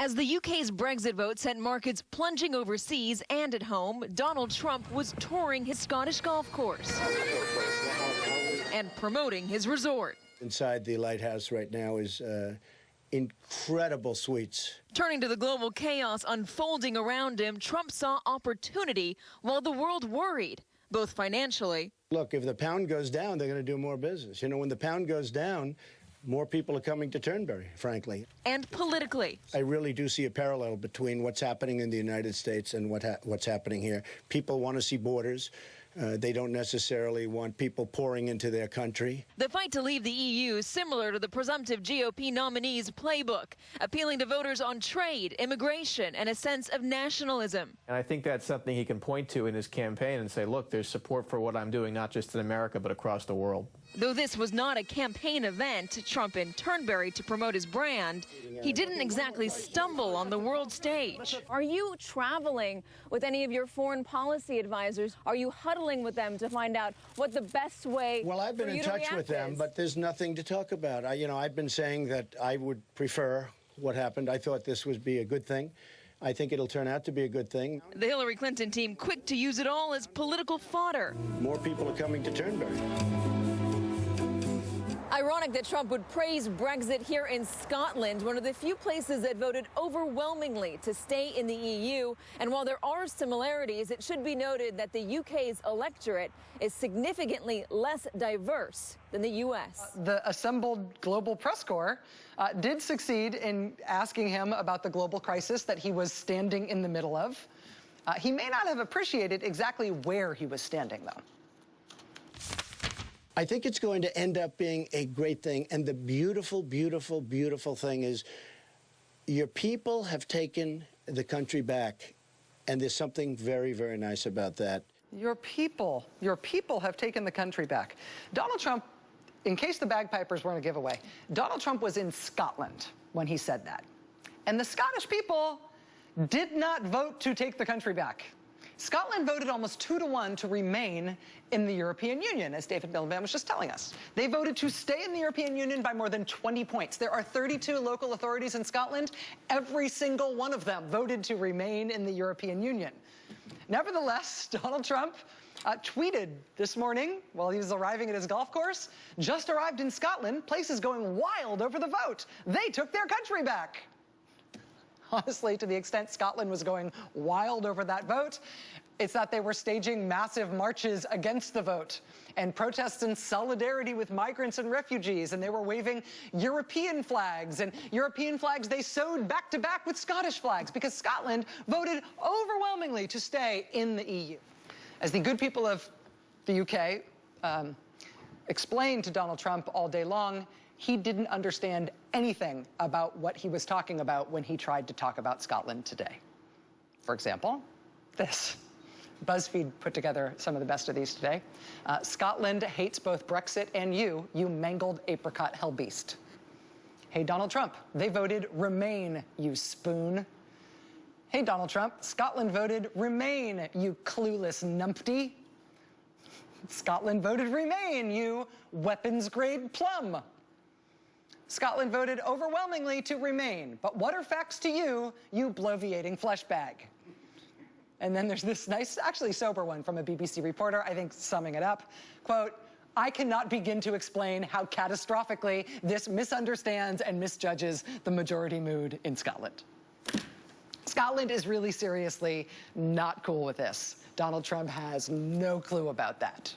As the UK's Brexit vote sent markets plunging overseas and at home, Donald Trump was touring his Scottish golf course and promoting his resort. Inside the lighthouse right now is incredible suites. Turning to the global chaos unfolding around him, Trump saw opportunity while the world worried, both financially. Look, if the pound goes down, they're going to do more business. You know, when the pound goes down, more people are coming to Turnberry, frankly. And politically. I really do see a parallel between what's happening in the United States and what's happening here. People want to see borders. They don't necessarily want people pouring into their country. The fight to leave the EU is similar to the presumptive GOP nominee's playbook, appealing to voters on trade, immigration, and a sense of nationalism. And I think that's something he can point to in his campaign and say, look, there's support for what I'm doing, not just in America, but across the world. Though this was not a campaign event, Trump in Turnberry to promote his brand, he didn't exactly stumble on the world stage. Are you traveling with any of your foreign policy advisors? Are you huddling with them to find out what the best way Well, I've been in touch with them, but there's nothing to talk about. I've been saying that I would prefer what happened. I thought this would be a good thing. I think it'll turn out to be a good thing. The Hillary Clinton team quick to use it all as political fodder. More people are coming to Turnberry. Ironic that Trump would praise Brexit here in Scotland, one of the few places that voted overwhelmingly to stay in the EU. And while there are similarities, it should be noted that the UK's electorate is significantly less diverse than the U.S. The assembled Global Press Corps did succeed in asking him about the global crisis that he was standing in the middle of. He may not have appreciated exactly where he was standing, though. I think it's going to end up being a great thing. And the beautiful, beautiful, beautiful thing is your people have taken the country back. And there's something very, very nice about that. Your people have taken the country back. Donald Trump, in case the bagpipers weren't a giveaway, Donald Trump was in Scotland when he said that. And the Scottish people did not vote to take the country back. Scotland voted almost 2-to-1 to remain in the European Union, as David Miliband was just telling us. They voted to stay in the European Union by more than 20 points. There are 32 local authorities in Scotland. Every single one of them voted to remain in the European Union. Nevertheless, Donald Trump tweeted this morning while he was arriving at his golf course, just arrived in Scotland, place is going wild over the vote. They took their country back. Honestly, to the extent Scotland was going wild over that vote, it's that they were staging massive marches against the vote and protests in solidarity with migrants and refugees, and they were waving European flags, and European flags they sewed back to back with Scottish flags because Scotland voted overwhelmingly to stay in the EU. As the good people of the UK explained to Donald Trump all day long, he didn't understand anything about what he was talking about when he tried to talk about Scotland today. For example, this. BuzzFeed put together some of the best of these today. Scotland hates both Brexit and you mangled apricot hellbeast. Hey, Donald Trump, they voted Remain, you spoon. Hey, Donald Trump, Scotland voted Remain, you clueless numpty. Scotland voted Remain, you weapons-grade plum. Scotland voted overwhelmingly to remain. But what are facts to you, you bloviating flesh bag? And then there's this nice, actually sober one from a BBC reporter, I think summing it up. Quote, I cannot begin to explain how catastrophically this misunderstands and misjudges the majority mood in Scotland. Scotland is really seriously not cool with this. Donald Trump has no clue about that.